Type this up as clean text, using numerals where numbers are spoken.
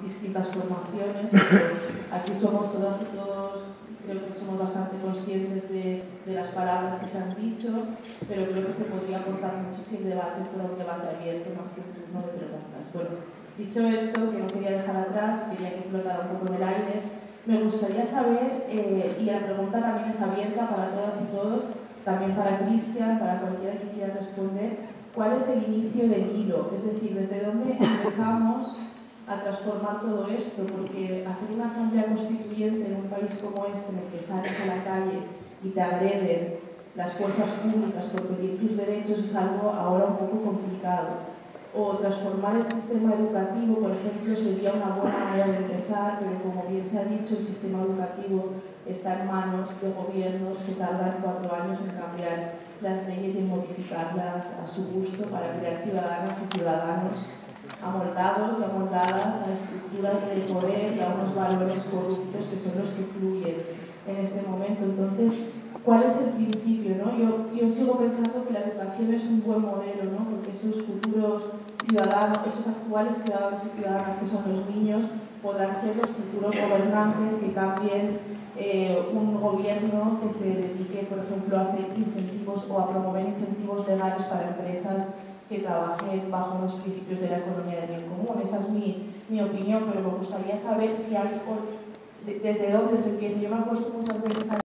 distintas formaciones, pero aquí somos todas y todos, creo que somos bastante conscientes de las palabras que se han dicho, pero creo que se podría aportar mucho si el debate fuera un debate abierto más que un turno de preguntas. Bueno, dicho esto, que no quería dejar atrás, quería que flotara un poco en el aire, me gustaría saber, y la pregunta también es abierta para todas y todos, también para Cristian, para cualquiera que quiera responder, ¿cuál es el inicio del hilo? Es decir, ¿desde dónde empezamos a transformar todo esto? Porque hacer una asamblea constituyente en un país como este, en el que sales a la calle y te agreden las fuerzas públicas por pedir tus derechos, es algo ahora un poco complicado. O transformar el sistema educativo, por ejemplo, sería una buena manera de empezar, pero como bien se ha dicho, el sistema educativo está en manos de gobiernos que tardan 4 años en cambiar las leyes y en modificarlas a su gusto para crear ciudadanas y ciudadanos amoldados y amoldadas a estructuras de poder y a unos valores corruptos que son los que fluyen en este momento. Entonces, ¿cuál es el principio, no? Yo sigo pensando que la educación es un buen modelo, ¿no? Porque esos futuros ciudadanos, esos actuales ciudadanos y ciudadanas que son los niños, podrán ser los futuros gobernantes que cambien un gobierno que se dedique, por ejemplo, a hacer incentivos o a promover incentivos legales para empresas que trabajen bajo los principios de la economía del bien común. Esa es mi opinión, pero me gustaría saber si hay, desde dónde se empieza. Yo me he puesto muchas veces a